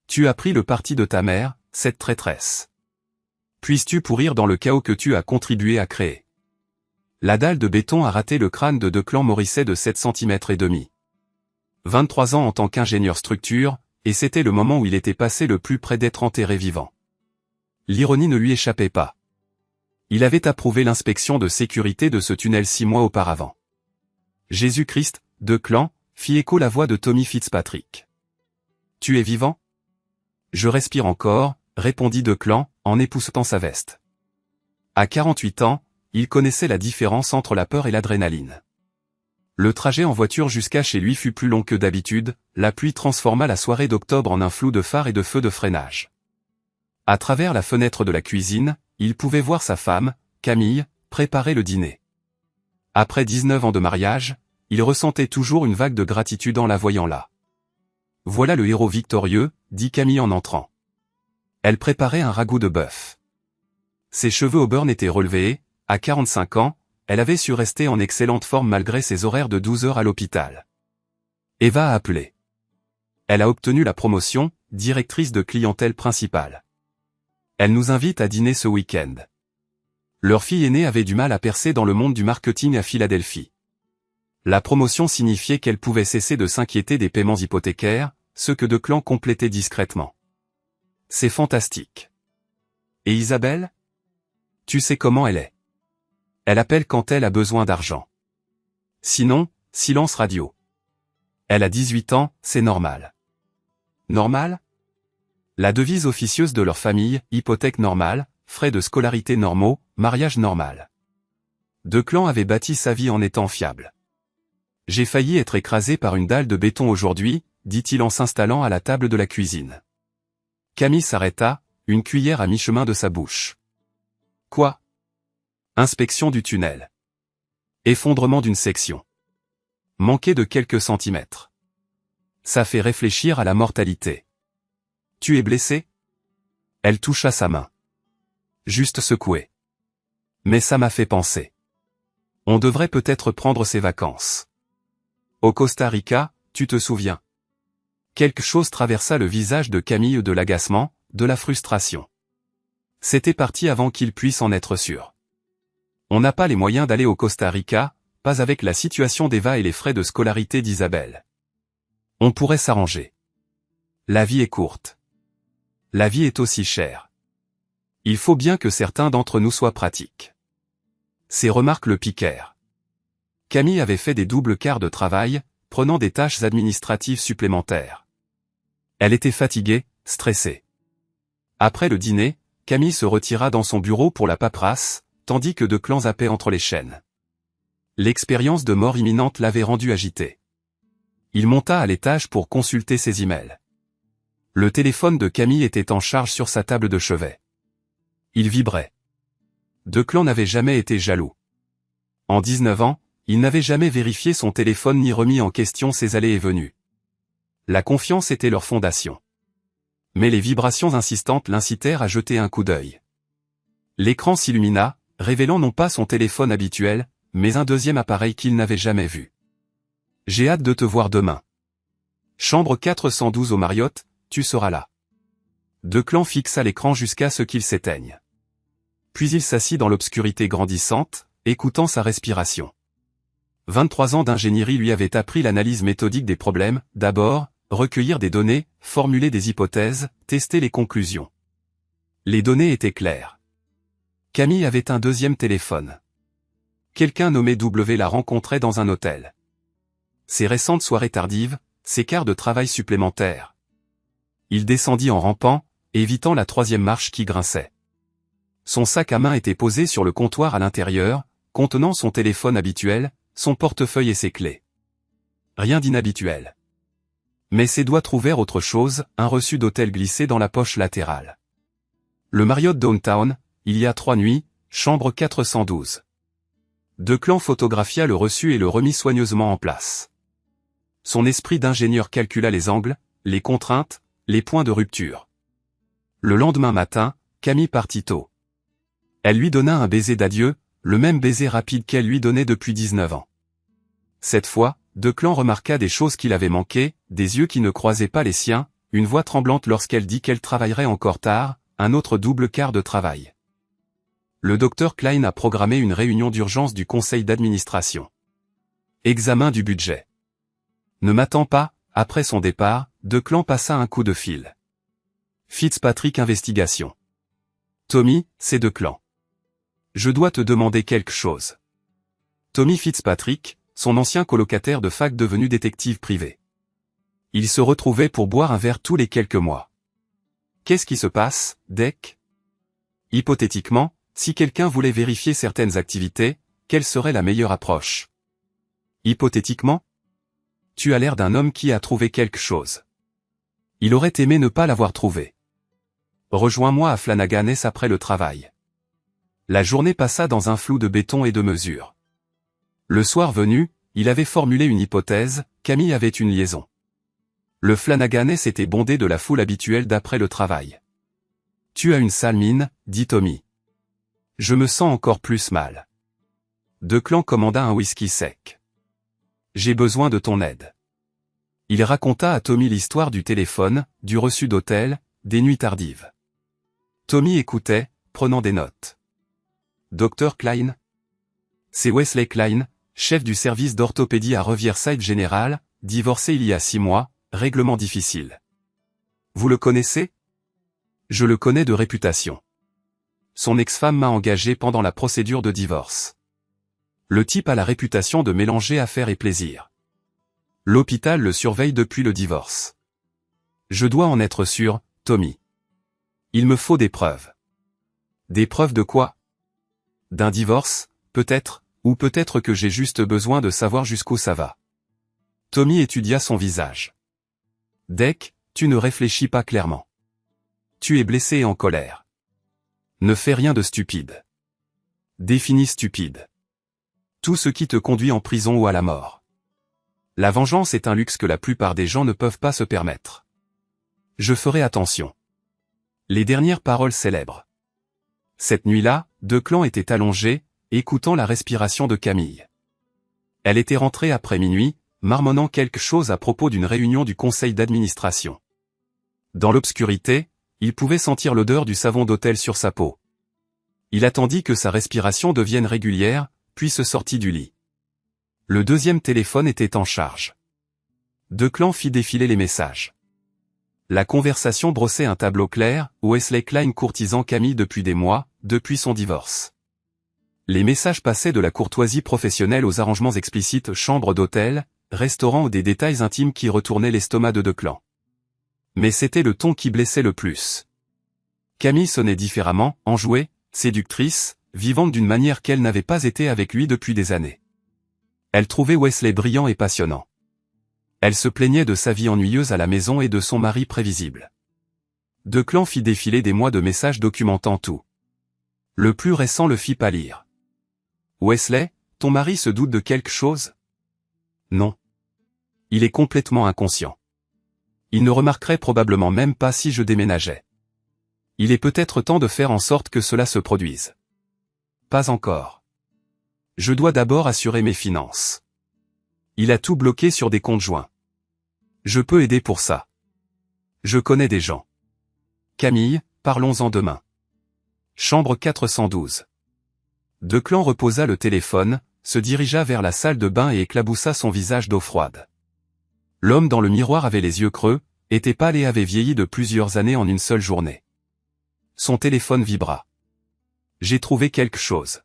Tu as pris le parti de ta mère, cette traîtresse. Puisses-tu pourrir dans le chaos que tu as contribué à créer. La dalle de béton a raté le crâne de Declan Morisset de 7,5 cm. 23 ans en tant qu'ingénieur structure, et c'était le moment où il était passé le plus près d'être enterré vivant. L'ironie ne lui échappait pas. Il avait approuvé l'inspection de sécurité de ce tunnel 6 mois auparavant. Jésus-Christ, Declan, fit écho la voix de Tommy Fitzpatrick. Tu es vivant? Je respire encore, répondit Declan, en époussetant sa veste. À 48 ans, il connaissait la différence entre la peur et l'adrénaline. Le trajet en voiture jusqu'à chez lui fut plus long que d'habitude, la pluie transforma la soirée d'octobre en un flou de phares et de feux de freinage. À travers la fenêtre de la cuisine, il pouvait voir sa femme, Camille, préparer le dîner. Après 19 ans de mariage, il ressentait toujours une vague de gratitude en la voyant là. Voilà le héros victorieux, dit Camille en entrant. Elle préparait un ragoût de bœuf. Ses cheveux au beurre étaient relevés, à 45 ans, elle avait su rester en excellente forme malgré ses horaires de 12 heures à l'hôpital. Eva a appelé. Elle a obtenu la promotion, directrice de clientèle principale. Elle nous invite à dîner ce week-end. Leur fille aînée avait du mal à percer dans le monde du marketing à Philadelphie. La promotion signifiait qu'elle pouvait cesser de s'inquiéter des paiements hypothécaires, ce que Declan complétait discrètement. C'est fantastique. Et Isabelle? Tu sais comment elle est. Elle appelle quand elle a besoin d'argent. Sinon, silence radio. Elle a 18 ans, c'est normal. Normal? La devise officieuse de leur famille, hypothèque normale, frais de scolarité normaux, mariage normal. Declan avait bâti sa vie en étant fiable. J'ai failli être écrasé par une dalle de béton aujourd'hui, dit-il en s'installant à la table de la cuisine. Camille s'arrêta, une cuillère à mi-chemin de sa bouche. Quoi? Inspection du tunnel. Effondrement d'une section. Manqué de quelques centimètres. Ça fait réfléchir à la mortalité. Tu es blessé? Elle toucha sa main. Juste secouée. Mais ça m'a fait penser. On devrait peut-être prendre ses vacances. Au Costa Rica, tu te souviens? Quelque chose traversa le visage de Camille, de l'agacement, de la frustration. C'était parti avant qu'il puisse en être sûr. On n'a pas les moyens d'aller au Costa Rica, pas avec la situation d'Eva et les frais de scolarité d'Isabelle. On pourrait s'arranger. La vie est courte. La vie est aussi chère. Il faut bien que certains d'entre nous soient pratiques. Ces remarques le piquèrent. Camille avait fait des doubles quarts de travail, prenant des tâches administratives supplémentaires. Elle était fatiguée, stressée. Après le dîner, Camille se retira dans son bureau pour la paperasse, tandis que Declan zappait entre les chaînes. L'expérience de mort imminente l'avait rendu agité. Il monta à l'étage pour consulter ses emails. Le téléphone de Camille était en charge sur sa table de chevet. Il vibrait. Declan n'avait jamais été jaloux. En 19 ans, il n'avait jamais vérifié son téléphone ni remis en question ses allées et venues. La confiance était leur fondation. Mais les vibrations insistantes l'incitèrent à jeter un coup d'œil. L'écran s'illumina, révélant non pas son téléphone habituel, mais un deuxième appareil qu'il n'avait jamais vu. J'ai hâte de te voir demain. Chambre 412 au Marriott, tu seras là. Declan fixa l'écran jusqu'à ce qu'il s'éteigne. Puis il s'assit dans l'obscurité grandissante, écoutant sa respiration. 23 ans d'ingénierie lui avaient appris l'analyse méthodique des problèmes, d'abord, recueillir des données, formuler des hypothèses, tester les conclusions. Les données étaient claires. Camille avait un deuxième téléphone. Quelqu'un nommé W la rencontrait dans un hôtel. Ses récentes soirées tardives, ses quarts de travail supplémentaires. Il descendit en rampant, évitant la 3e marche qui grinçait. Son sac à main était posé sur le comptoir à l'intérieur, contenant son téléphone habituel, son portefeuille et ses clés. Rien d'inhabituel. Mais ses doigts trouvèrent autre chose, un reçu d'hôtel glissé dans la poche latérale. Le Marriott Downtown, il y a 3 nuits, chambre 412. Declan photographia le reçu et le remit soigneusement en place. Son esprit d'ingénieur calcula les angles, les contraintes, les points de rupture. Le lendemain matin, Camille partit tôt. Elle lui donna un baiser d'adieu, le même baiser rapide qu'elle lui donnait depuis 19 ans. Cette fois, Declan remarqua des choses qu'il avait manquées, des yeux qui ne croisaient pas les siens, une voix tremblante lorsqu'elle dit qu'elle travaillerait encore tard, un autre double quart de travail. Le docteur Klein a programmé une réunion d'urgence du conseil d'administration. Examen du budget. Ne m'attends pas, après son départ, Declan passa un coup de fil. Fitzpatrick investigation. Tommy, c'est Declan. Je dois te demander quelque chose. Tommy Fitzpatrick, son ancien colocataire de fac devenu détective privé. Il se retrouvait pour boire un verre tous les quelques mois. Qu'est-ce qui se passe, Dec? Hypothétiquement, si quelqu'un voulait vérifier certaines activités, quelle serait la meilleure approche? Hypothétiquement? Tu as l'air d'un homme qui a trouvé quelque chose. Il aurait aimé ne pas l'avoir trouvé. Rejoins-moi à Flanagan's après le travail. La journée passa dans un flou de béton et de mesures. Le soir venu, il avait formulé une hypothèse, Camille avait une liaison. Le Flanagan's était bondé de la foule habituelle d'après le travail. Tu as une sale mine, dit Tommy. Je me sens encore plus mal. Declan commanda un whisky sec. J'ai besoin de ton aide. Il raconta à Tommy l'histoire du téléphone, du reçu d'hôtel, des nuits tardives. Tommy écoutait, prenant des notes. Dr Klein? C'est Wesley Klein, chef du service d'orthopédie à Riverside General, divorcé il y a 6 mois, règlement difficile. Vous le connaissez? Je le connais de réputation. Son ex-femme m'a engagé pendant la procédure de divorce. Le type a la réputation de mélanger affaires et plaisir. L'hôpital le surveille depuis le divorce. Je dois en être sûr, Tommy. Il me faut des preuves. Des preuves de quoi? D'un divorce, peut-être, ou peut-être que j'ai juste besoin de savoir jusqu'où ça va. Tommy étudia son visage. Dec, tu ne réfléchis pas clairement. Tu es blessé et en colère. Ne fais rien de stupide. Définis stupide. Tout ce qui te conduit en prison ou à la mort. La vengeance est un luxe que la plupart des gens ne peuvent pas se permettre. Je ferai attention. Les dernières paroles célèbres. Cette nuit-là, Declan était allongé, écoutant la respiration de Camille. Elle était rentrée après minuit, marmonnant quelque chose à propos d'une réunion du conseil d'administration. Dans l'obscurité, il pouvait sentir l'odeur du savon d'hôtel sur sa peau. Il attendit que sa respiration devienne régulière, puis se sortit du lit. Le deuxième téléphone était en charge. Declan fit défiler les messages. La conversation brossait un tableau clair, Wesley Klein courtisant Camille depuis des mois, depuis son divorce. Les messages passaient de la courtoisie professionnelle aux arrangements explicites chambre d'hôtel, restaurant ou des détails intimes qui retournaient l'estomac de Declan. Mais c'était le ton qui blessait le plus. Camille sonnait différemment, enjouée, séductrice, vivante d'une manière qu'elle n'avait pas été avec lui depuis des années. Elle trouvait Wesley brillant et passionnant. Elle se plaignait de sa vie ennuyeuse à la maison et de son mari prévisible. Declan fit défiler des mois de messages documentant tout. Le plus récent le fit pâlir. Wesley, ton mari se doute de quelque chose? Non. Il est complètement inconscient. Il ne remarquerait probablement même pas si je déménageais. Il est peut-être temps de faire en sorte que cela se produise. Pas encore. Je dois d'abord assurer mes finances. Il a tout bloqué sur des comptes joints. Je peux aider pour ça. Je connais des gens. Camille, parlons-en demain. Chambre 412. Declan reposa le téléphone, se dirigea vers la salle de bain et éclaboussa son visage d'eau froide. L'homme dans le miroir avait les yeux creux, était pâle et avait vieilli de plusieurs années en une seule journée. Son téléphone vibra. J'ai trouvé quelque chose.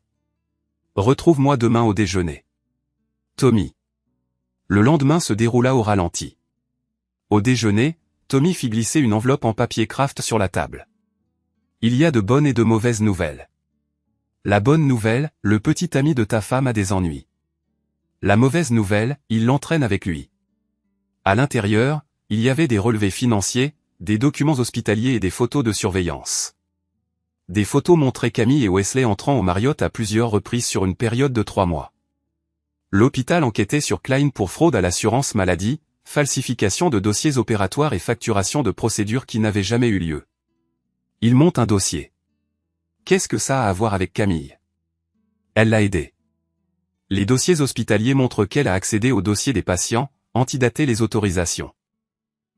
Retrouve-moi demain au déjeuner. Tommy. Le lendemain se déroula au ralenti. Au déjeuner, Tommy fit glisser une enveloppe en papier craft sur la table. Il y a de bonnes et de mauvaises nouvelles. La bonne nouvelle, le petit ami de ta femme a des ennuis. La mauvaise nouvelle, il l'entraîne avec lui. À l'intérieur, il y avait des relevés financiers, des documents hospitaliers et des photos de surveillance. Des photos montraient Camille et Wesley entrant au Marriott à plusieurs reprises sur une période de 3 mois. L'hôpital enquêtait sur Klein pour fraude à l'assurance maladie, falsification de dossiers opératoires et facturation de procédures qui n'avaient jamais eu lieu. Il monte un dossier. Qu'est-ce que ça a à voir avec Camille? Elle l'a aidé. Les dossiers hospitaliers montrent qu'elle a accédé aux dossiers des patients, antidaté les autorisations.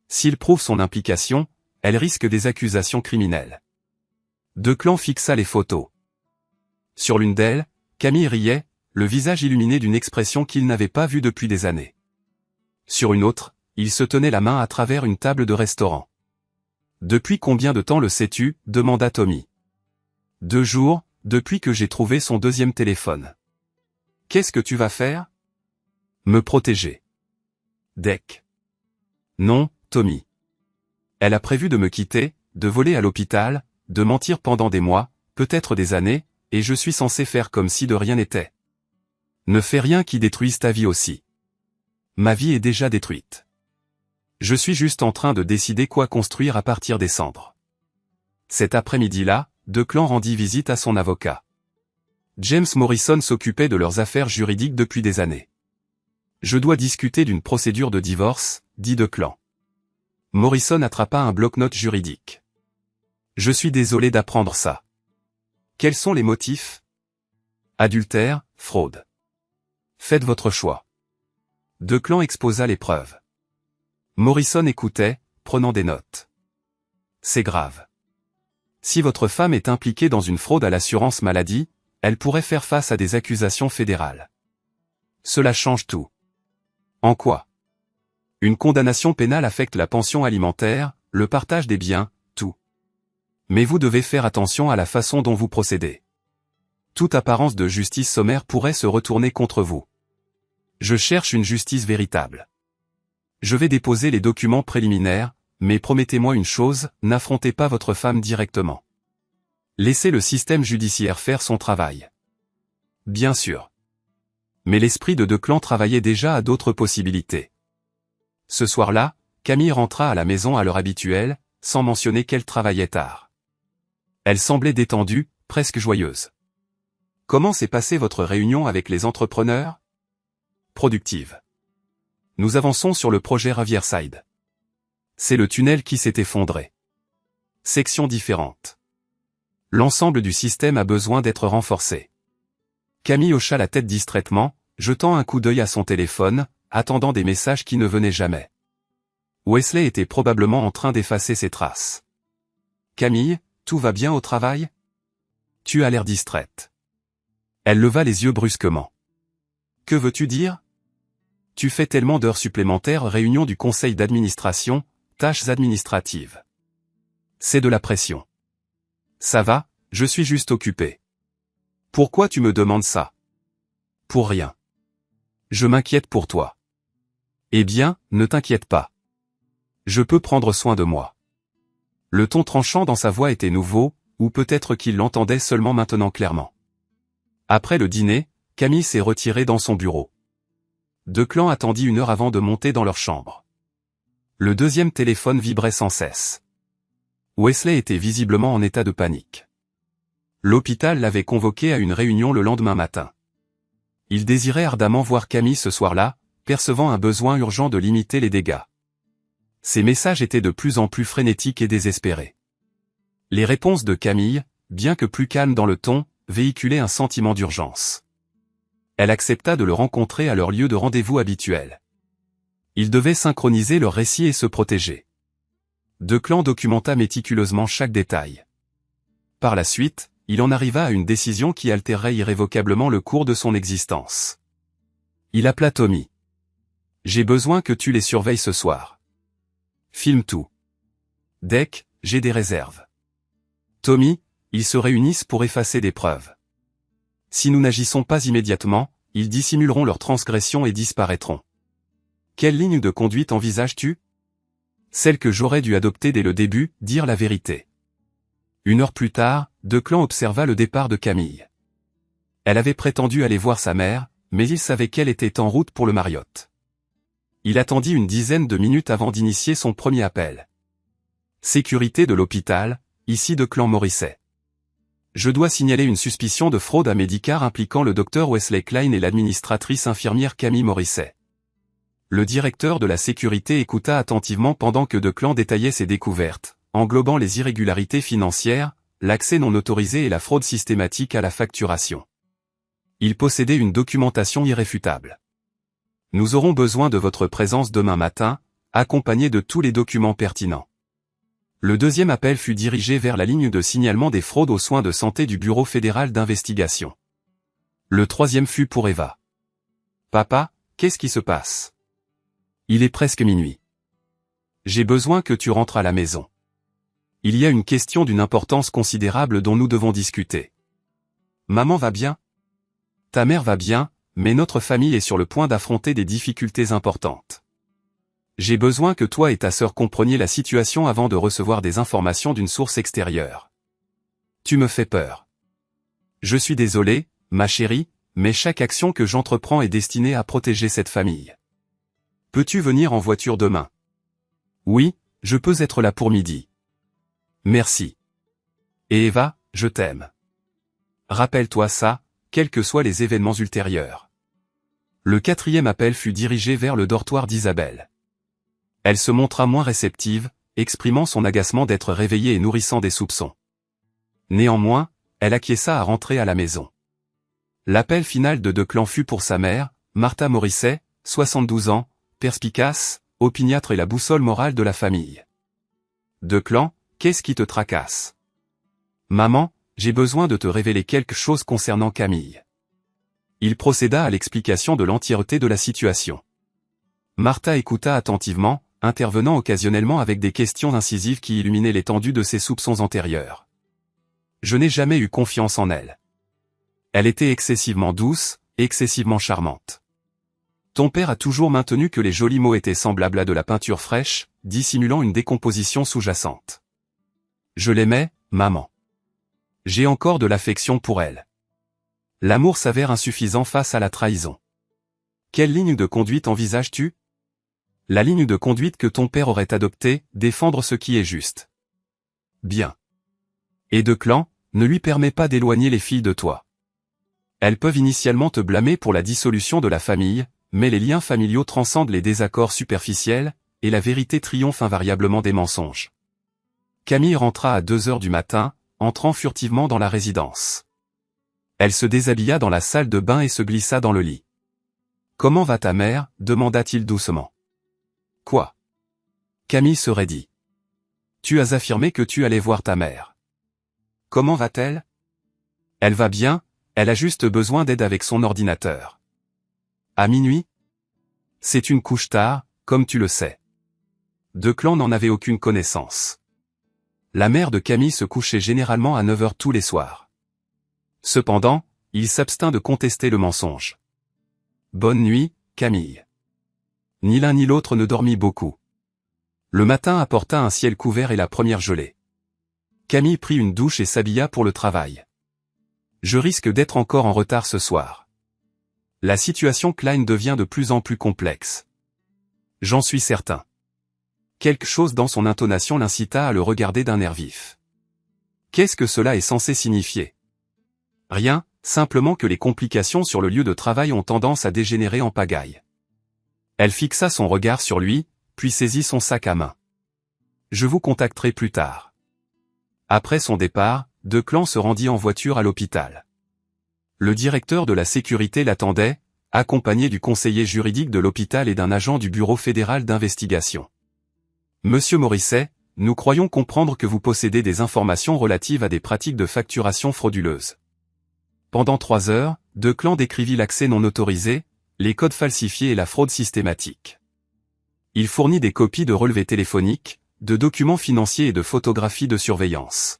S'il prouve son implication, elle risque des accusations criminelles. Declan fixa les photos. Sur l'une d'elles, Camille riait, le visage illuminé d'une expression qu'il n'avait pas vue depuis des années. Sur une autre, il se tenait la main à travers une table de restaurant. « Depuis combien de temps le sais-tu » demanda Tommy. « 2 jours, depuis que j'ai trouvé son deuxième téléphone. »« Qu'est-ce que tu vas faire ?»« Me protéger. »« Deck. »« Non, Tommy. Elle a prévu de me quitter, de voler à l'hôpital, de mentir pendant des mois, peut-être des années, et je suis censé faire comme si de rien n'était. Ne fais rien qui détruise ta vie aussi. Ma vie est déjà détruite. Je suis juste en train de décider quoi construire à partir des cendres. » Cet après-midi-là, Declan rendit visite à son avocat. James Morrison s'occupait de leurs affaires juridiques depuis des années. « Je dois discuter d'une procédure de divorce, » dit Declan. Morrison attrapa un bloc-notes juridique. « Je suis désolé d'apprendre ça. Quels sont les motifs ? Adultère, fraude. Faites votre choix. » Declan exposa les preuves. Morrison écoutait, prenant des notes. « C'est grave. Si votre femme est impliquée dans une fraude à l'assurance maladie, elle pourrait faire face à des accusations fédérales. Cela change tout. » En quoi ? Une condamnation pénale affecte la pension alimentaire, le partage des biens, tout. Mais vous devez faire attention à la façon dont vous procédez. Toute apparence de justice sommaire pourrait se retourner contre vous. Je cherche une justice véritable. Je vais déposer les documents préliminaires, mais promettez-moi une chose, n'affrontez pas votre femme directement. Laissez le système judiciaire faire son travail. Bien sûr. Mais l'esprit de Declan travaillait déjà à d'autres possibilités. Ce soir-là, Camille rentra à la maison à l'heure habituelle, sans mentionner qu'elle travaillait tard. Elle semblait détendue, presque joyeuse. « Comment s'est passée votre réunion avec les entrepreneurs ? » Productive. Nous avançons sur le projet Riverside. C'est le tunnel qui s'est effondré. Sections différentes. L'ensemble du système a besoin d'être renforcé. Camille hocha la tête distraitement, jetant un coup d'œil à son téléphone, attendant des messages qui ne venaient jamais. Wesley était probablement en train d'effacer ses traces. « Camille, tout va bien au travail ? Tu as l'air distraite. » Elle leva les yeux brusquement. « Que veux-tu dire ? Tu fais tellement d'heures supplémentaires, réunion du conseil d'administration, tâches administratives. C'est de la pression. » Ça va, je suis juste occupé. Pourquoi tu me demandes ça ? Pour rien. Je m'inquiète pour toi. Eh bien, ne t'inquiète pas. Je peux prendre soin de moi. Le ton tranchant dans sa voix était nouveau, ou peut-être qu'il l'entendait seulement maintenant clairement. Après le dîner, Camille s'est retirée dans son bureau. Declan attendit 1 heure avant de monter dans leur chambre. Le deuxième téléphone vibrait sans cesse. Wesley était visiblement en état de panique. L'hôpital l'avait convoqué à une réunion le lendemain matin. Il désirait ardemment voir Camille ce soir-là, percevant un besoin urgent de limiter les dégâts. Ses messages étaient de plus en plus frénétiques et désespérés. Les réponses de Camille, bien que plus calmes dans le ton, véhiculaient un sentiment d'urgence. Elle accepta de le rencontrer à leur lieu de rendez-vous habituel. Ils devaient synchroniser leurs récits et se protéger. Declan documenta méticuleusement chaque détail. Par la suite, il en arriva à une décision qui altérerait irrévocablement le cours de son existence. Il appela Tommy. « J'ai besoin que tu les surveilles ce soir. Filme tout. Deck, j'ai des réserves. Tommy, ils se réunissent pour effacer des preuves. Si nous n'agissons pas immédiatement, ils dissimuleront leurs transgressions et disparaîtront. Quelle ligne de conduite envisages-tu ? Celle que j'aurais dû adopter dès le début, dire la vérité. » 1 heure plus tard, Declan observa le départ de Camille. Elle avait prétendu aller voir sa mère, mais il savait qu'elle était en route pour le Marriott. Il attendit une dizaine de minutes avant d'initier son premier appel. « Sécurité de l'hôpital, ici Declan Morisset. Je dois signaler une suspicion de fraude à Medicare impliquant le docteur Wesley Klein et l'administratrice infirmière Camille Morisset. » Le directeur de la sécurité écouta attentivement pendant que Declan détaillait ses découvertes, englobant les irrégularités financières, l'accès non autorisé et la fraude systématique à la facturation. Il possédait une documentation irréfutable. « Nous aurons besoin de votre présence demain matin, accompagné de tous les documents pertinents. Le deuxième appel fut dirigé vers la ligne de signalement des fraudes aux soins de santé du Bureau fédéral d'investigation. Le troisième fut pour Eva. Papa, qu'est-ce qui se passe? Il est presque minuit. J'ai besoin que tu rentres à la maison. Il y a une question d'une importance considérable dont nous devons discuter. Maman va bien? Ta mère va bien, mais notre famille est sur le point d'affronter des difficultés importantes. J'ai besoin que toi et ta sœur compreniez la situation avant de recevoir des informations d'une source extérieure. Tu me fais peur. Je suis désolé, ma chérie, mais chaque action que j'entreprends est destinée à protéger cette famille. Peux-tu venir en voiture demain? Oui, je peux être là pour midi. Merci. Et Eva, je t'aime. Rappelle-toi ça, quels que soient les événements ultérieurs. Le quatrième appel fut dirigé vers le dortoir d'Isabelle. Elle se montra moins réceptive, exprimant son agacement d'être réveillée et nourrissant des soupçons. Néanmoins, elle acquiesça à rentrer à la maison. L'appel final de Declan fut pour sa mère, Martha Morisset, 72 ans, perspicace, opiniâtre et la boussole morale de la famille. Declan, qu'est-ce qui te tracasse? Maman, j'ai besoin de te révéler quelque chose concernant Camille. Il procéda à l'explication de l'entièreté de la situation. Martha écouta attentivement, intervenant occasionnellement avec des questions incisives qui illuminaient l'étendue de ses soupçons antérieurs. Je n'ai jamais eu confiance en elle. Elle était excessivement douce, excessivement charmante. Ton père a toujours maintenu que les jolis mots étaient semblables à de la peinture fraîche, dissimulant une décomposition sous-jacente. Je l'aimais, maman. J'ai encore de l'affection pour elle. L'amour s'avère insuffisant face à la trahison. Quelle ligne de conduite envisages-tu? La ligne de conduite que ton père aurait adoptée, défendre ce qui est juste. Bien. Et Declan, ne lui permets pas d'éloigner les filles de toi. Elles peuvent initialement te blâmer pour la dissolution de la famille, mais les liens familiaux transcendent les désaccords superficiels, et la vérité triomphe invariablement des mensonges. Camille rentra à 2 heures du matin, entrant furtivement dans la résidence. Elle se déshabilla dans la salle de bain et se glissa dans le lit. « Comment va ta mère » demanda-t-il doucement. « Quoi » Camille se raidit. « Tu as affirmé que tu allais voir ta mère. Comment va-t-elle ? Elle va bien, elle a juste besoin d'aide avec son ordinateur. À minuit ? C'est une couche tard, comme tu le sais. » Declan n'en avait aucune connaissance. La mère de Camille se couchait généralement à 9 heures tous les soirs. Cependant, il s'abstint de contester le mensonge. « Bonne nuit, Camille. » Ni l'un ni l'autre ne dormit beaucoup. Le matin apporta un ciel couvert et la première gelée. Camille prit une douche et s'habilla pour le travail. « Je risque d'être encore en retard ce soir. La situation Klein devient de plus en plus complexe. J'en suis certain. » Quelque chose dans son intonation l'incita à le regarder d'un air vif. Qu'est-ce que cela est censé signifier? Rien, simplement que les complications sur le lieu de travail ont tendance à dégénérer en pagaille. Elle fixa son regard sur lui, puis saisit son sac à main. « Je vous contacterai plus tard. » Après son départ, Declan se rendit en voiture à l'hôpital. Le directeur de la sécurité l'attendait, accompagné du conseiller juridique de l'hôpital et d'un agent du Bureau fédéral d'investigation. « Monsieur Morisset, nous croyons comprendre que vous possédez des informations relatives à des pratiques de facturation frauduleuses. » Pendant 3 heures, Declan décrivit l'accès non autorisé, les codes falsifiés et la fraude systématique. Il fournit des copies de relevés téléphoniques, de documents financiers et de photographies de surveillance.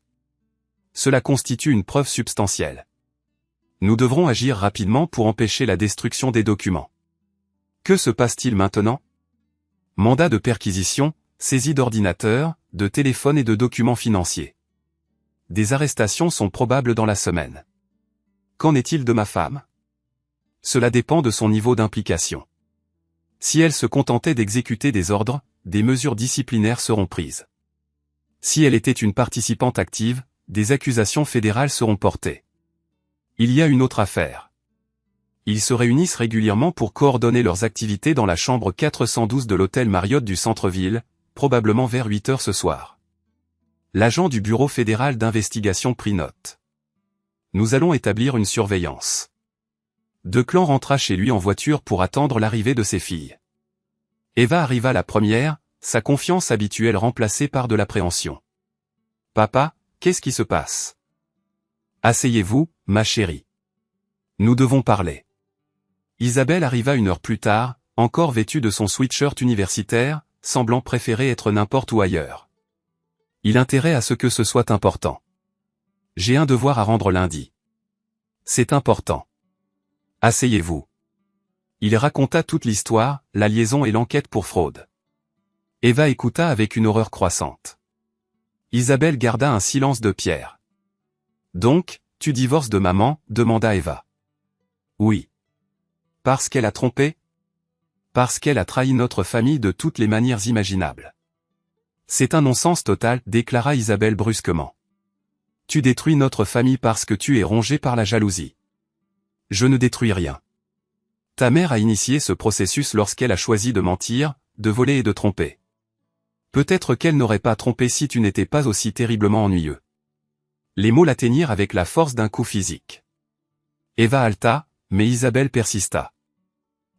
Cela constitue une preuve substantielle. Nous devrons agir rapidement pour empêcher la destruction des documents. Que se passe-t-il maintenant? Mandat de perquisition, saisie d'ordinateurs, de téléphones et de documents financiers. Des arrestations sont probables dans la semaine. Qu'en est-il de ma femme? Cela dépend de son niveau d'implication. Si elle se contentait d'exécuter des ordres, des mesures disciplinaires seront prises. Si elle était une participante active, des accusations fédérales seront portées. Il y a une autre affaire. Ils se réunissent régulièrement pour coordonner leurs activités dans la chambre 412 de l'hôtel Marriott du centre-ville, probablement vers 8 heures ce soir. L'agent du Bureau fédéral d'investigation prit note. Nous allons établir une surveillance. Declan rentra chez lui en voiture pour attendre l'arrivée de ses filles. Eva arriva la première, sa confiance habituelle remplacée par de l'appréhension. Papa, qu'est-ce qui se passe? Asseyez-vous, ma chérie. Nous devons parler. Isabelle arriva 1 heure plus tard, encore vêtue de son sweatshirt universitaire, semblant préférer être n'importe où ailleurs. Il intérêt à ce que ce soit important. J'ai un devoir à rendre lundi. C'est important. Asseyez-vous. Il raconta toute l'histoire, la liaison et l'enquête pour fraude. Eva écouta avec une horreur croissante. Isabelle garda un silence de pierre. Donc, tu divorces de maman, demanda Eva. Oui. Parce qu'elle a trompé? Parce qu'elle a trahi notre famille de toutes les manières imaginables. C'est un non-sens total, déclara Isabelle brusquement. Tu détruis notre famille parce que tu es rongé par la jalousie. Je ne détruis rien. Ta mère a initié ce processus lorsqu'elle a choisi de mentir, de voler et de tromper. Peut-être qu'elle n'aurait pas trompé si tu n'étais pas aussi terriblement ennuyeux. Les mots l'atteignirent avec la force d'un coup physique. Eva halta, mais Isabelle persista.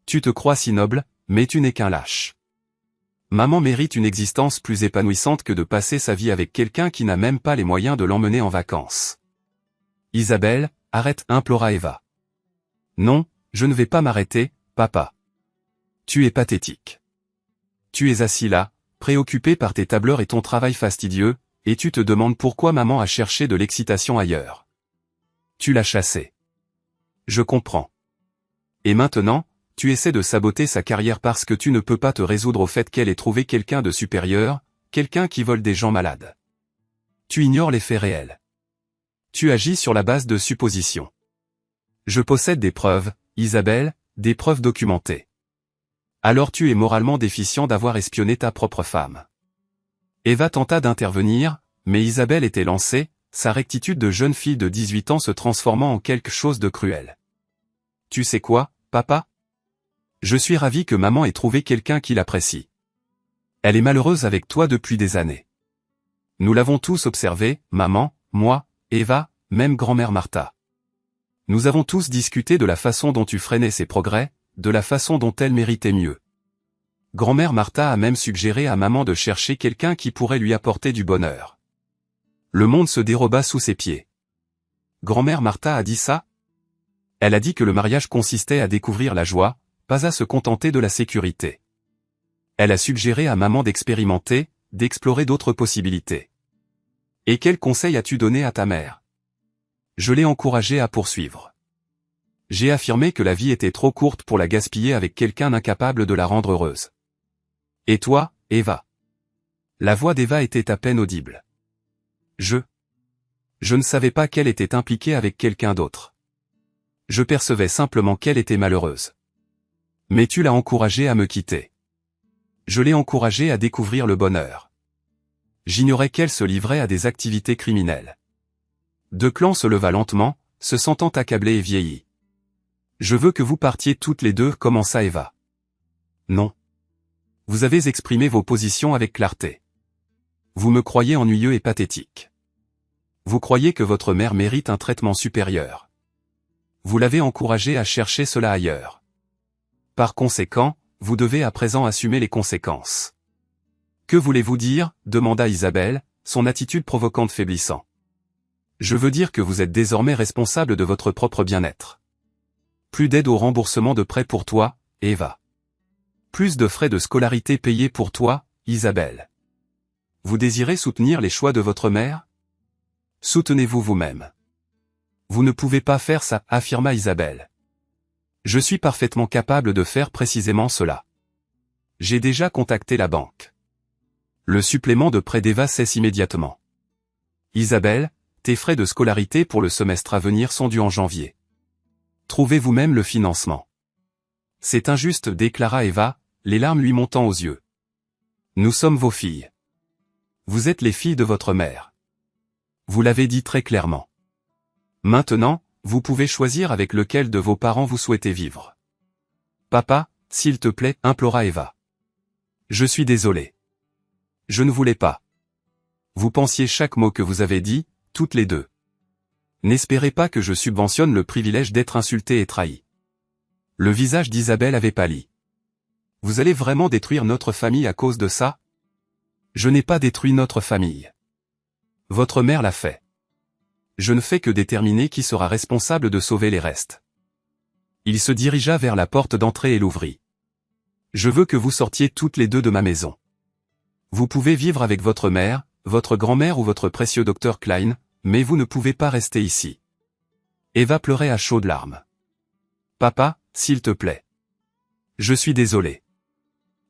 Tu te crois si noble, mais tu n'es qu'un lâche. Maman mérite une existence plus épanouissante que de passer sa vie avec quelqu'un qui n'a même pas les moyens de l'emmener en vacances. Isabelle, arrête, implora Eva. Non, je ne vais pas m'arrêter, papa. Tu es pathétique. Tu es assis là, préoccupé par tes tableurs et ton travail fastidieux, et tu te demandes pourquoi maman a cherché de l'excitation ailleurs. Tu l'as chassée. Je comprends. Et maintenant, tu essaies de saboter sa carrière parce que tu ne peux pas te résoudre au fait qu'elle ait trouvé quelqu'un de supérieur, quelqu'un qui vole des gens malades. Tu ignores les faits réels. Tu agis sur la base de suppositions. Je possède des preuves, Isabelle, des preuves documentées. Alors tu es moralement déficient d'avoir espionné ta propre femme. Eva tenta d'intervenir, mais Isabelle était lancée, sa rectitude de jeune fille de 18 ans se transformant en quelque chose de cruel. Tu sais quoi, papa? Je suis ravi que maman ait trouvé quelqu'un qui l'apprécie. Elle est malheureuse avec toi depuis des années. Nous l'avons tous observé, maman, moi, Eva, même grand-mère Martha. Nous avons tous discuté de la façon dont tu freinais ses progrès, de la façon dont elle méritait mieux. Grand-mère Martha a même suggéré à maman de chercher quelqu'un qui pourrait lui apporter du bonheur. Le monde se déroba sous ses pieds. Grand-mère Martha a dit ça? Elle a dit que le mariage consistait à découvrir la joie, pas à se contenter de la sécurité. Elle a suggéré à maman d'expérimenter, d'explorer d'autres possibilités. Et quel conseil as-tu donné à ta mère? Je l'ai encouragée à poursuivre. J'ai affirmé que la vie était trop courte pour la gaspiller avec quelqu'un incapable de la rendre heureuse. Et toi, Eva? La voix d'Eva était à peine audible. Je ne savais pas qu'elle était impliquée avec quelqu'un d'autre. Je percevais simplement qu'elle était malheureuse. Mais tu l'as encouragée à me quitter. Je l'ai encouragée à découvrir le bonheur. J'ignorais qu'elle se livrait à des activités criminelles. Declan se leva lentement, se sentant accablé et vieilli. Je veux que vous partiez toutes les deux, commença Eva. Non. Vous avez exprimé vos positions avec clarté. Vous me croyez ennuyeux et pathétique. Vous croyez que votre mère mérite un traitement supérieur. Vous l'avez encouragée à chercher cela ailleurs. Par conséquent, vous devez à présent assumer les conséquences. Que voulez-vous dire? Demanda Isabelle, son attitude provocante faiblissant. Je veux dire que vous êtes désormais responsable de votre propre bien-être. Plus d'aide au remboursement de prêts pour toi, Eva. Plus de frais de scolarité payés pour toi, Isabelle. Vous désirez soutenir les choix de votre mère? Soutenez-vous vous-même. Vous ne pouvez pas faire ça, affirma Isabelle. Je suis parfaitement capable de faire précisément cela. J'ai déjà contacté la banque. Le supplément de prêt d'Eva cesse immédiatement. Isabelle, tes frais de scolarité pour le semestre à venir sont dus en janvier. Trouvez vous-même le financement. C'est injuste, déclara Eva, les larmes lui montant aux yeux. Nous sommes vos filles. Vous êtes les filles de votre mère. Vous l'avez dit très clairement. Maintenant, vous pouvez choisir avec lequel de vos parents vous souhaitez vivre. Papa, s'il te plaît, implora Eva. Je suis désolé. Je ne voulais pas. Vous pensiez chaque mot que vous avez dit, toutes les deux. N'espérez pas que je subventionne le privilège d'être insulté et trahi. Le visage d'Isabelle avait pâli. Vous allez vraiment détruire notre famille à cause de ça? Je n'ai pas détruit notre famille. Votre mère l'a fait. Je ne fais que déterminer qui sera responsable de sauver les restes. Il se dirigea vers la porte d'entrée et l'ouvrit. Je veux que vous sortiez toutes les deux de ma maison. Vous pouvez vivre avec votre mère, votre grand-mère ou votre précieux docteur Klein, mais vous ne pouvez pas rester ici. Eva pleurait à chaudes larmes. Papa, s'il te plaît. Je suis désolé.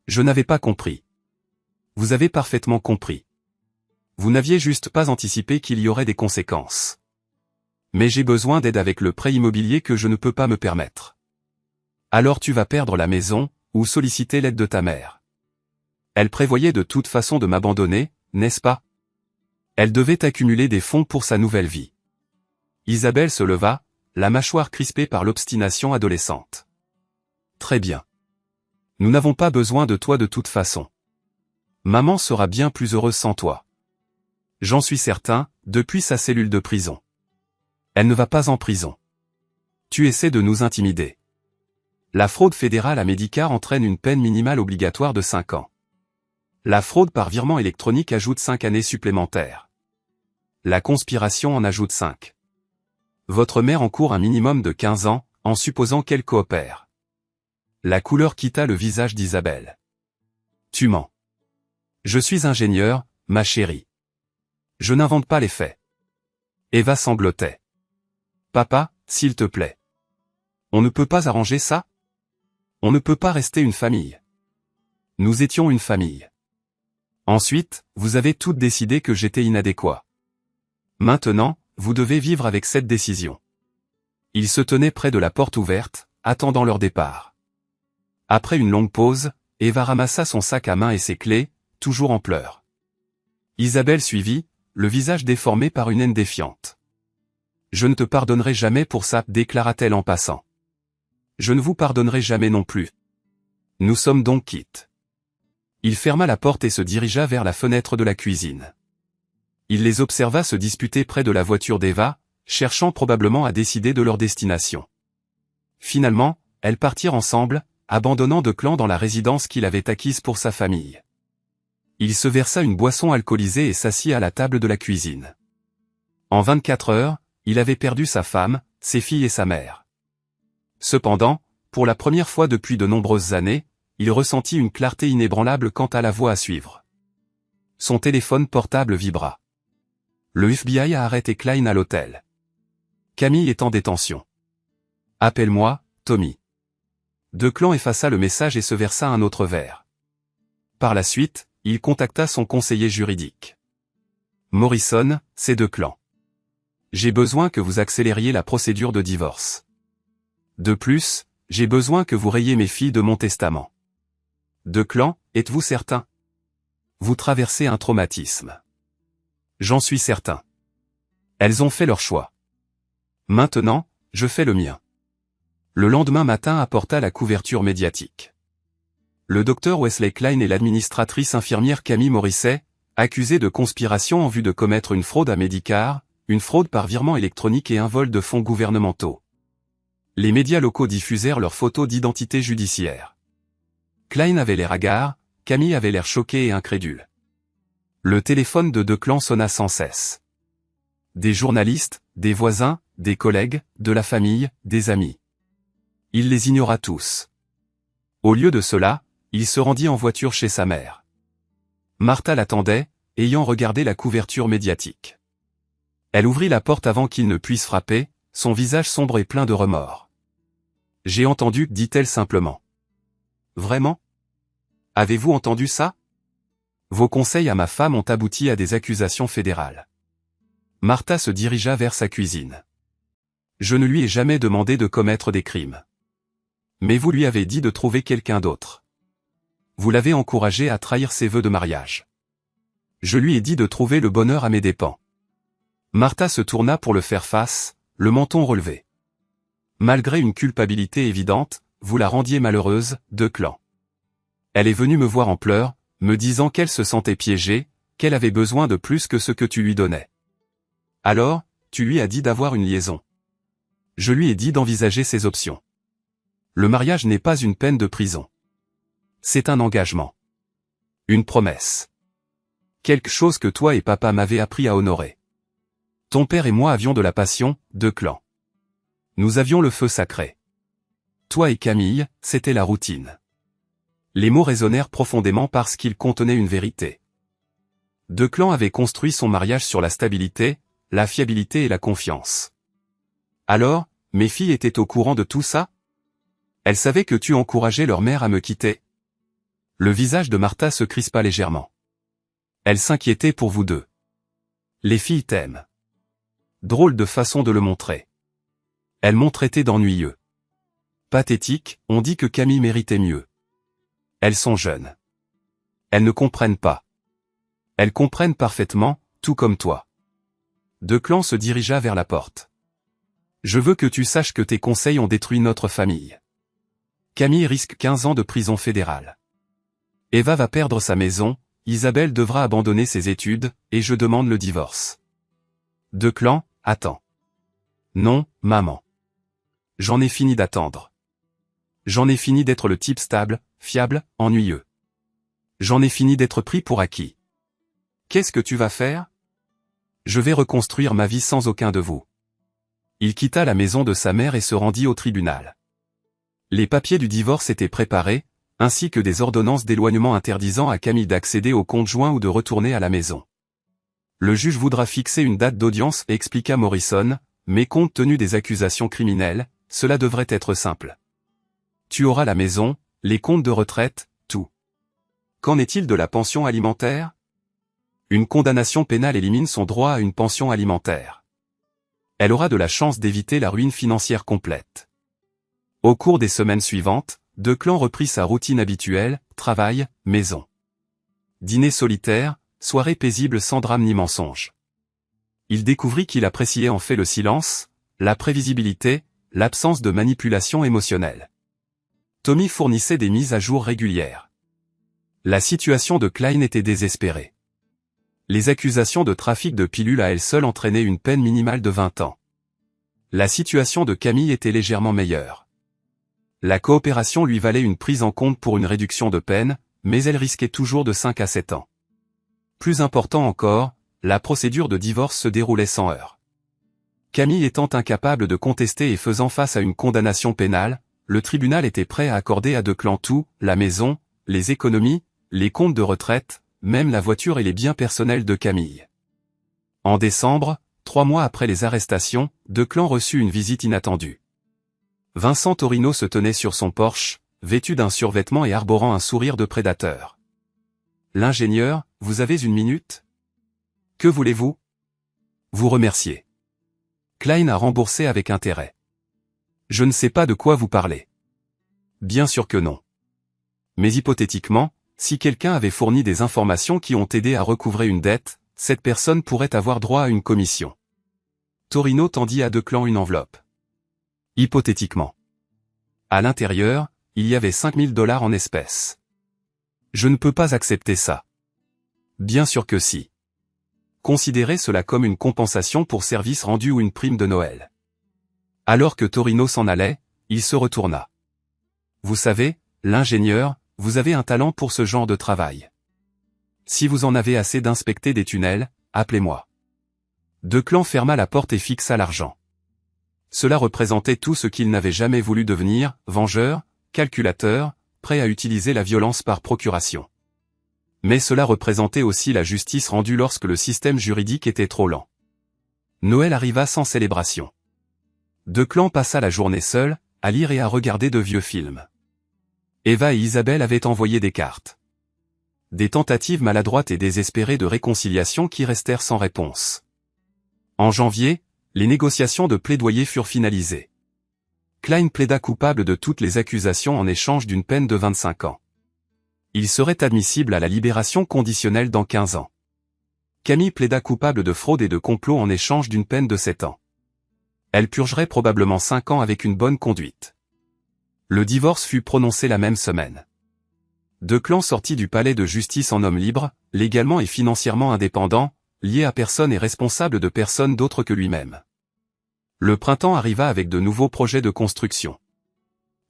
Je n'avais pas compris. Vous avez parfaitement compris. Vous n'aviez juste pas anticipé qu'il y aurait des conséquences. Mais j'ai besoin d'aide avec le prêt immobilier que je ne peux pas me permettre. Alors tu vas perdre la maison, ou solliciter l'aide de ta mère. Elle prévoyait de toute façon de m'abandonner, n'est-ce pas? Elle devait accumuler des fonds pour sa nouvelle vie. Isabelle se leva, la mâchoire crispée par l'obstination adolescente. Très bien. Nous n'avons pas besoin de toi de toute façon. Maman sera bien plus heureuse sans toi. J'en suis certain, depuis sa cellule de prison. Elle ne va pas en prison. Tu essaies de nous intimider. La fraude fédérale à Medicare entraîne une peine minimale obligatoire de 5 ans. La fraude par virement électronique ajoute 5 années supplémentaires. La conspiration en ajoute 5. Votre mère encourt un minimum de 15 ans, en supposant qu'elle coopère. La couleur quitta le visage d'Isabelle. Tu mens. Je suis ingénieur, ma chérie. Je n'invente pas les faits. Eva sanglotait. Papa, s'il te plaît. On ne peut pas arranger ça? On ne peut pas rester une famille. Nous étions une famille. Ensuite, vous avez toutes décidé que j'étais inadéquat. Maintenant, vous devez vivre avec cette décision. Ils se tenaient près de la porte ouverte, attendant leur départ. Après une longue pause, Eva ramassa son sac à main et ses clés, toujours en pleurs. Isabelle suivit, le visage déformé par une haine défiante. Je ne te pardonnerai jamais pour ça, déclara-t-elle en passant. Je ne vous pardonnerai jamais non plus. Nous sommes donc quittes. Il ferma la porte et se dirigea vers la fenêtre de la cuisine. Il les observa se disputer près de la voiture d'Eva, cherchant probablement à décider de leur destination. Finalement, elles partirent ensemble, abandonnant Declan dans la résidence qu'il avait acquise pour sa famille. Il se versa une boisson alcoolisée et s'assit à la table de la cuisine. En 24 heures, il avait perdu sa femme, ses filles et sa mère. Cependant, pour la première fois depuis de nombreuses années, il ressentit une clarté inébranlable quant à la voie à suivre. Son téléphone portable vibra. Le FBI a arrêté Klein à l'hôtel. Camille est en détention. Appelle-moi, Tommy. Declan effaça le message et se versa un autre verre. Par la suite, il contacta son conseiller juridique. Morrison, c'est Declan. J'ai besoin que vous accélériez la procédure de divorce. De plus, j'ai besoin que vous rayiez mes filles de mon testament. Declan, êtes-vous certain? Vous traversez un traumatisme. J'en suis certain. Elles ont fait leur choix. Maintenant, je fais le mien. Le lendemain matin apporta la couverture médiatique. Le docteur Wesley Klein et l'administratrice infirmière Camille Morisset, accusés de conspiration en vue de commettre une fraude à Medicare, une fraude par virement électronique et un vol de fonds gouvernementaux. Les médias locaux diffusèrent leurs photos d'identité judiciaire. Klein avait l'air hagard, Camille avait l'air choquée et incrédule. Le téléphone de Declan sonna sans cesse. Des journalistes, des voisins, des collègues, de la famille, des amis. Il les ignora tous. Au lieu de cela, il se rendit en voiture chez sa mère. Martha l'attendait, ayant regardé la couverture médiatique. Elle ouvrit la porte avant qu'il ne puisse frapper, son visage sombre et plein de remords. « J'ai entendu, dit-elle simplement. Vraiment? Avez-vous entendu ça? Vos conseils à ma femme ont abouti à des accusations fédérales. Martha se dirigea vers sa cuisine. Je ne lui ai jamais demandé de commettre des crimes. Mais vous lui avez dit de trouver quelqu'un d'autre. Vous l'avez encouragé à trahir ses vœux de mariage. Je lui ai dit de trouver le bonheur à mes dépens. Martha se tourna pour le faire face, le menton relevé. Malgré une culpabilité évidente, vous la rendiez malheureuse, Declan. Elle est venue me voir en pleurs, me disant qu'elle se sentait piégée, qu'elle avait besoin de plus que ce que tu lui donnais. Alors, tu lui as dit d'avoir une liaison. Je lui ai dit d'envisager ses options. Le mariage n'est pas une peine de prison. C'est un engagement. Une promesse. Quelque chose que toi et papa m'avez appris à honorer. Ton père et moi avions de la passion, Declan. Nous avions le feu sacré. Toi et Camille, c'était la routine. Les mots résonnèrent profondément parce qu'ils contenaient une vérité. Declan avait construit son mariage sur la stabilité, la fiabilité et la confiance. Alors, mes filles étaient au courant de tout ça? Elles savaient que tu encourageais leur mère à me quitter? Le visage de Martha se crispa légèrement. Elle s'inquiétait pour vous deux. Les filles t'aiment. Drôle de façon de le montrer. Elles m'ont traité d'ennuyeux. Pathétique, on dit que Camille méritait mieux. Elles sont jeunes. Elles ne comprennent pas. Elles comprennent parfaitement, tout comme toi. Declan se dirigea vers la porte. Je veux que tu saches que tes conseils ont détruit notre famille. Camille risque 15 ans de prison fédérale. Eva va perdre sa maison, Isabelle devra abandonner ses études, et je demande le divorce. Declan, attends. Non, maman. J'en ai fini d'attendre. J'en ai fini d'être le type stable, fiable, ennuyeux. J'en ai fini d'être pris pour acquis. Qu'est-ce que tu vas faire? Je vais reconstruire ma vie sans aucun de vous. Il quitta la maison de sa mère et se rendit au tribunal. Les papiers du divorce étaient préparés, ainsi que des ordonnances d'éloignement interdisant à Camille d'accéder au compte joint ou de retourner à la maison. Le juge voudra fixer une date d'audience, expliqua Morrison, mais compte tenu des accusations criminelles, cela devrait être simple. Tu auras la maison, les comptes de retraite, tout. Qu'en est-il de la pension alimentaire? Une condamnation pénale élimine son droit à une pension alimentaire. Elle aura de la chance d'éviter la ruine financière complète. Au cours des semaines suivantes, Declan reprit sa routine habituelle, travail, maison. Dîner solitaire, soirée paisible sans drame ni mensonge. Il découvrit qu'il appréciait en fait le silence, la prévisibilité, l'absence de manipulation émotionnelle. Tommy fournissait des mises à jour régulières. La situation de Klein était désespérée. Les accusations de trafic de pilules à elles seules entraînaient une peine minimale de 20 ans. La situation de Camille était légèrement meilleure. La coopération lui valait une prise en compte pour une réduction de peine, mais elle risquait toujours de 5 à 7 ans. Plus important encore, la procédure de divorce se déroulait sans heurts. Camille étant incapable de contester et faisant face à une condamnation pénale, le tribunal était prêt à accorder à Declan tout, la maison, les économies, les comptes de retraite, même la voiture et les biens personnels de Camille. En décembre, 3 mois après les arrestations, Declan reçut une visite inattendue. Vincent Torino se tenait sur son porche, vêtu d'un survêtement et arborant un sourire de prédateur. « L'ingénieur, vous avez une minute? Que voulez-vous? » Vous remercier. Klein a remboursé avec intérêt. Je ne sais pas de quoi vous parlez. Bien sûr que non. Mais hypothétiquement, si quelqu'un avait fourni des informations qui ont aidé à recouvrer une dette, cette personne pourrait avoir droit à une commission. Torino tendit à Declan une enveloppe. Hypothétiquement. À l'intérieur, il y avait 5 000 $ en espèces. Je ne peux pas accepter ça. Bien sûr que si. Considérez cela comme une compensation pour service rendu ou une prime de Noël. Alors que Torino s'en allait, il se retourna. Vous savez, l'ingénieur, vous avez un talent pour ce genre de travail. Si vous en avez assez d'inspecter des tunnels, appelez-moi. Declan ferma la porte et fixa l'argent. Cela représentait tout ce qu'il n'avait jamais voulu devenir, vengeur, calculateur, prêt à utiliser la violence par procuration. Mais cela représentait aussi la justice rendue lorsque le système juridique était trop lent. Noël arriva sans célébration. Declan passa la journée seul, à lire et à regarder de vieux films. Eva et Isabelle avaient envoyé des cartes. Des tentatives maladroites et désespérées de réconciliation qui restèrent sans réponse. En janvier, les négociations de plaidoyer furent finalisées. Klein plaida coupable de toutes les accusations en échange d'une peine de 25 ans. Il serait admissible à la libération conditionnelle dans 15 ans. Camille plaida coupable de fraude et de complot en échange d'une peine de 7 ans. Elle purgerait probablement 5 ans avec une bonne conduite. Le divorce fut prononcé la même semaine. Declan sortit du palais de justice en homme libre, légalement et financièrement indépendant, lié à personne et responsable de personne d'autre que lui-même. Le printemps arriva avec de nouveaux projets de construction.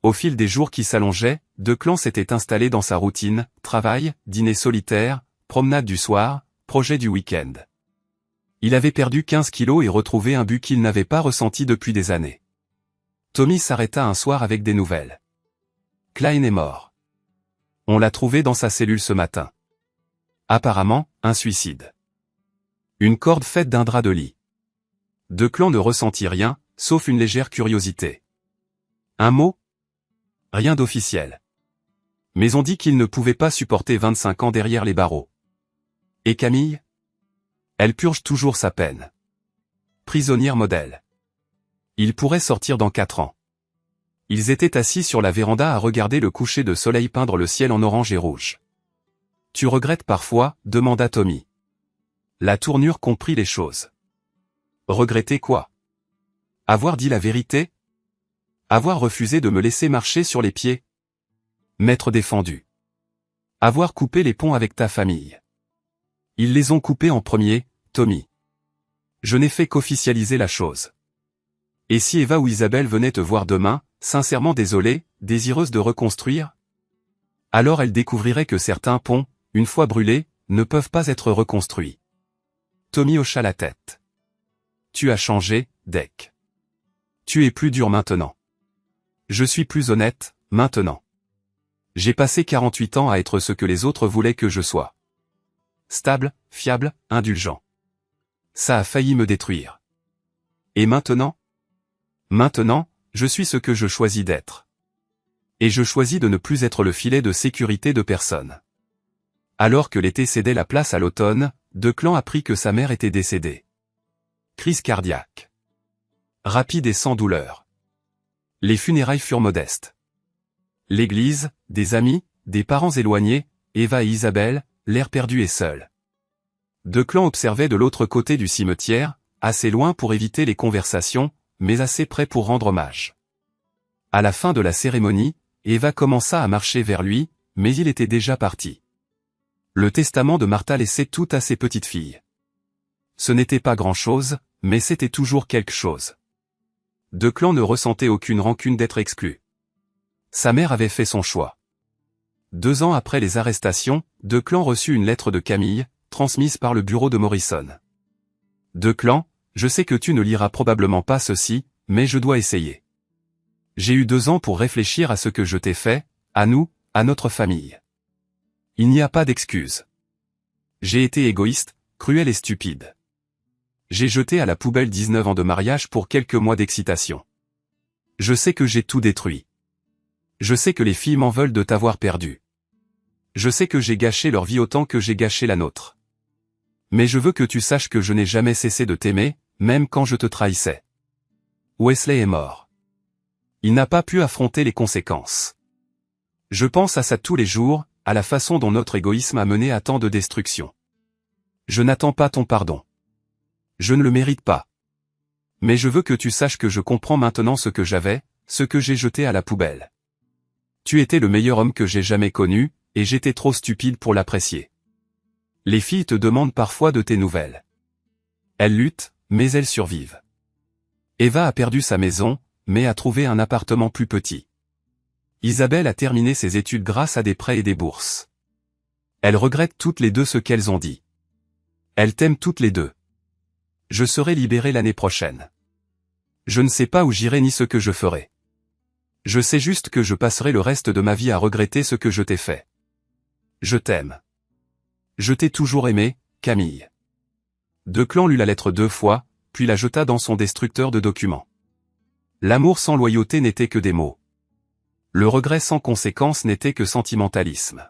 Au fil des jours qui s'allongeaient, Declan s'était installé dans sa routine, travail, dîner solitaire, promenade du soir, projet du week-end. Il avait perdu 15 kilos et retrouvé un but qu'il n'avait pas ressenti depuis des années. Tommy s'arrêta un soir avec des nouvelles. Klein est mort. On l'a trouvé dans sa cellule ce matin. Apparemment, un suicide. Une corde faite d'un drap de lit. Declan ne ressentit rien, sauf une légère curiosité. Un mot? Rien d'officiel. Mais on dit qu'il ne pouvait pas supporter 25 ans derrière les barreaux. Et Camille? Elle purge toujours sa peine. Prisonnière modèle. Il pourrait sortir dans 4 ans. Ils étaient assis sur la véranda à regarder le coucher de soleil peindre le ciel en orange et rouge. Tu regrettes parfois? Demanda Tommy. La tournure comprit les choses. Regretter quoi? Avoir dit la vérité? Avoir refusé de me laisser marcher sur les pieds? M'être défendu. Avoir coupé les ponts avec ta famille. Ils les ont coupés en premier, Tommy. Je n'ai fait qu'officialiser la chose. Et si Eva ou Isabelle venaient te voir demain, sincèrement désolée, désireuse de reconstruire? Alors elle découvrirait que certains ponts, une fois brûlés, ne peuvent pas être reconstruits. Tommy hocha la tête. Tu as changé, Dec. Tu es plus dur maintenant. Je suis plus honnête, maintenant. J'ai passé 48 ans à être ce que les autres voulaient que je sois. Stable, fiable, indulgent. Ça a failli me détruire. Et maintenant? Maintenant, je suis ce que je choisis d'être. Et je choisis de ne plus être le filet de sécurité de personne. Alors que l'été cédait la place à l'automne, Declan apprit que sa mère était décédée. Crise cardiaque. Rapide et sans douleur. Les funérailles furent modestes. L'église, des amis, des parents éloignés, Eva et Isabelle, l'air perdu et seul. Declan observait de l'autre côté du cimetière, assez loin pour éviter les conversations, mais assez près pour rendre hommage. À la fin de la cérémonie, Eva commença à marcher vers lui, mais il était déjà parti. Le testament de Martha laissait tout à ses petites filles. Ce n'était pas grand-chose, mais c'était toujours quelque chose. Declan ne ressentait aucune rancune d'être exclu. Sa mère avait fait son choix. 2 ans après les arrestations, Declan reçut une lettre de Camille, transmise par le bureau de Morrison. Declan, je sais que tu ne liras probablement pas ceci, mais je dois essayer. J'ai eu 2 ans pour réfléchir à ce que je t'ai fait, à nous, à notre famille. Il n'y a pas d'excuse. J'ai été égoïste, cruel et stupide. J'ai jeté à la poubelle 19 ans de mariage pour quelques mois d'excitation. Je sais que j'ai tout détruit. Je sais que les filles m'en veulent de t'avoir perdu. Je sais que j'ai gâché leur vie autant que j'ai gâché la nôtre. Mais je veux que tu saches que je n'ai jamais cessé de t'aimer, même quand je te trahissais. Wesley est mort. Il n'a pas pu affronter les conséquences. Je pense à ça tous les jours, à la façon dont notre égoïsme a mené à tant de destruction. Je n'attends pas ton pardon. Je ne le mérite pas. Mais je veux que tu saches que je comprends maintenant ce que j'avais, ce que j'ai jeté à la poubelle. Tu étais le meilleur homme que j'ai jamais connu, et j'étais trop stupide pour l'apprécier. Les filles te demandent parfois de tes nouvelles. Elles luttent, mais elles survivent. Eva a perdu sa maison, mais a trouvé un appartement plus petit. Isabelle a terminé ses études grâce à des prêts et des bourses. Elles regrettent toutes les deux ce qu'elles ont dit. Elles t'aiment toutes les deux. Je serai libéré l'année prochaine. Je ne sais pas où j'irai ni ce que je ferai. Je sais juste que je passerai le reste de ma vie à regretter ce que je t'ai fait. Je t'aime. Je t'ai toujours aimé, Camille. Declan lut la lettre 2 fois, puis la jeta dans son destructeur de documents. L'amour sans loyauté n'était que des mots. Le regret sans conséquence n'était que sentimentalisme.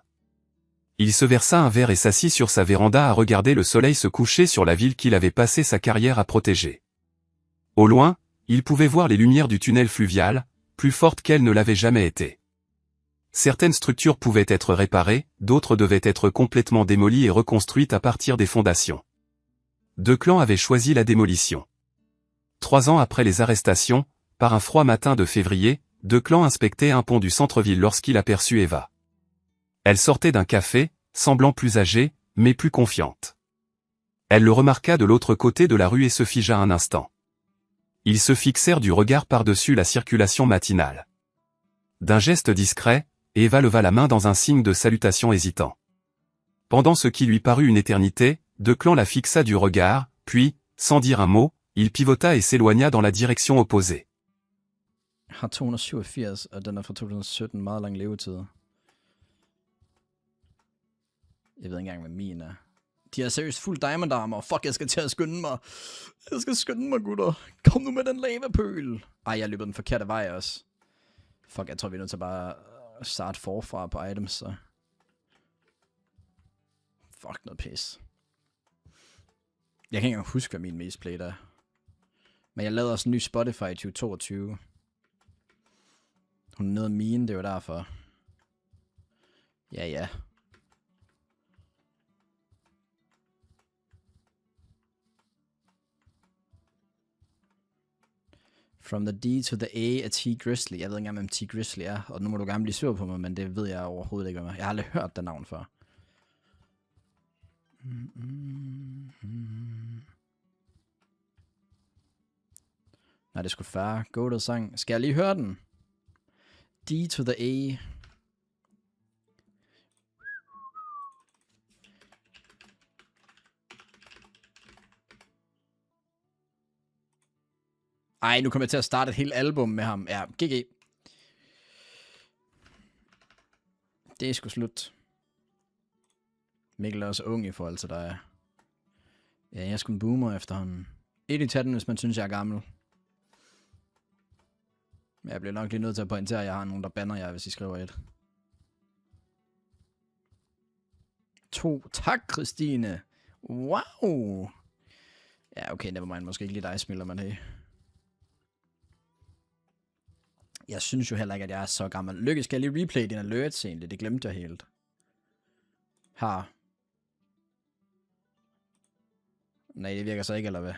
Il se versa un verre et s'assit sur sa véranda à regarder le soleil se coucher sur la ville qu'il avait passé sa carrière à protéger. Au loin, il pouvait voir les lumières du tunnel fluvial, plus fortes qu'elles ne l'avaient jamais été. Certaines structures pouvaient être réparées, d'autres devaient être complètement démolies et reconstruites à partir des fondations. Declan avait choisi la démolition. 3 ans après les arrestations, par un froid matin de février, Declan inspectait un pont du centre-ville lorsqu'il aperçut Eva. Elle sortait d'un café, semblant plus âgée, mais plus confiante. Elle le remarqua de l'autre côté de la rue et se figea un instant. Ils se fixèrent du regard par-dessus la circulation matinale. D'un geste discret, Eva leva la main dans un signe de salutation hésitant. Pendant ce qui lui parut une éternité, Declan la fixa du regard, puis, sans dire un mot, il pivota et s'éloigna dans la direction opposée. Har 287, og den er fra 2017, meget lang levetid. Jeg ved ikke engang, hvad min er. De har seriøst fuld diamond armor. Fuck, jeg skal til at skynde mig. Jeg skal skynde mig, gutter. Kom nu med den lavapøl. Ej, jeg løber den forkerte vej også. Fuck, jeg tror, vi er nødt til bare starte forfra på items, så. Fuck, noget pis. Jeg kan ikke engang huske, hvad min mest played er. Men jeg lavede også en ny Spotify i 2022. Hun er nede af mine, det var derfor. Ja. From the D to the A af T Grizzly. Jeg ved ikke engang, hvem T Grizzly er. Og nu må du gerne blive sur på mig, men det ved jeg overhovedet ikke, hvad jeg har aldrig hørt det navn før. Nej, det er sgu færre. Goated sang. Skal jeg lige høre den? D to the A. Ej, nu kommer jeg til at starte et helt album med ham. Ja, GG. Det er sgu slut. Mikkel er også ung i forhold til dig. Ja, jeg er sgu en boomer efterhånden. Et i tatten, hvis man synes, jeg er gammel. Men jeg bliver nok lige nødt til at pointere, at jeg har nogen, der banner jer, hvis I skriver et. 2. Tak, Christine. Wow. Ja, okay, nevermind. Måske ikke lige dig, smiler man hey. Jeg synes jo heller ikke, at jeg er så gammel. Lykke, skal jeg lige replay din alerts egentlig? Det glemte jeg helt. Her. Nej, det virker så ikke, eller hvad?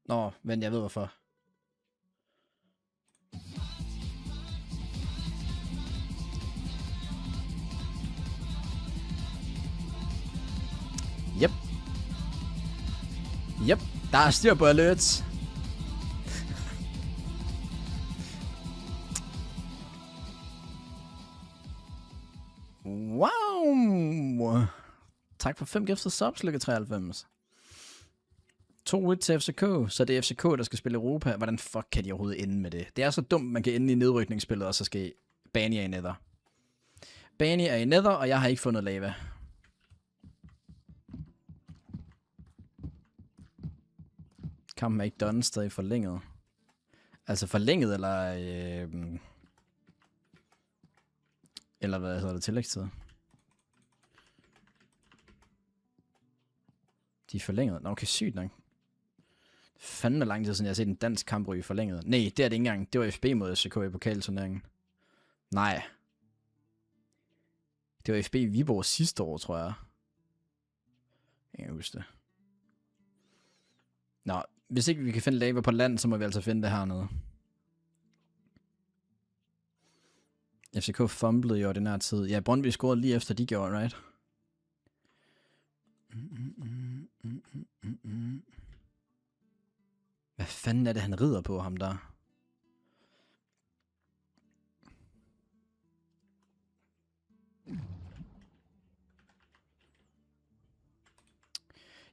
Nå, vent, jeg ved hvorfor. Yep, der er styr på alerts. Wow. Tak for 5 gifts og subs, Lykke 93. 2 win til FCK, så det er FCK, der skal spille Europa. Hvordan fuck kan de overhovedet ende med det? Det er så dumt, man kan ende i nedrykningsspillet, og så skal Bani i nether. Bani er i nether, og jeg har ikke fundet lava. Kampen er ikke done, stadig forlænget. Altså forlænget, eller hvad hedder det, tillægstid? De er forlænget. Nå, okay, sygt nok. Fanden lang tid siden, jeg har set en dansk kamp ryge forlænget. Nej, det er det ikke engang. Det var FB mod FCK i pokalturneringen. Nej. Det var FB Viborg sidste år, tror jeg. Jeg kan huske det. Nå, hvis ikke vi kan finde lava på land, så må vi altså finde det hernede. FCK fumblede i ordinær tid. Ja, Brøndby scorede lige efter de gjorde, right? Hvad fanden er det, han rider på ham der?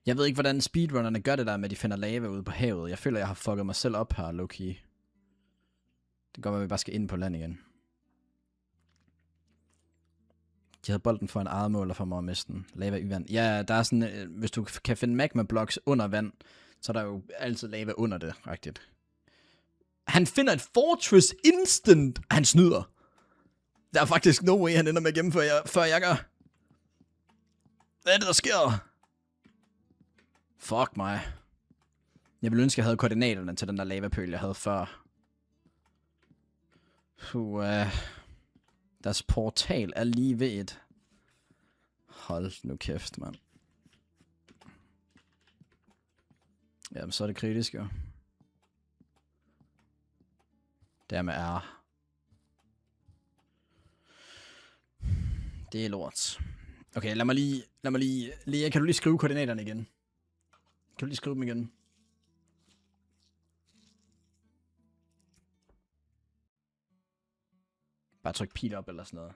Jeg ved ikke, hvordan speedrunnerne gør det der med, at de finder lava ude på havet. Jeg føler, jeg har fucket mig selv op her, low-key. Det går med, at vi bare skal ind på land igen. De havde bolden for en eget mål, og for mig at miste den. Lava i vand. Ja, der er sådan, hvis du kan finde magma blocks under vand, så er der jo altid lava under det, rigtigt. Han finder et fortress instant. Han snyder. Der er faktisk no way, han ender med at gennemføre, før jeg gør. Hvad er det, der sker? Fuck mig. Jeg ville ønske, jeg havde koordinaterne til den der lavapøl, jeg havde før. Deres portal er lige ved et. Hold nu kæft, mand. Jamen, så er det kritisk, jo. Dermed er. Det er lort. Okay, lad mig lige... Lea, kan du lige skrive koordinaterne igen? Kan du lige skrive dem igen? Bare tryk pil op eller sådan noget.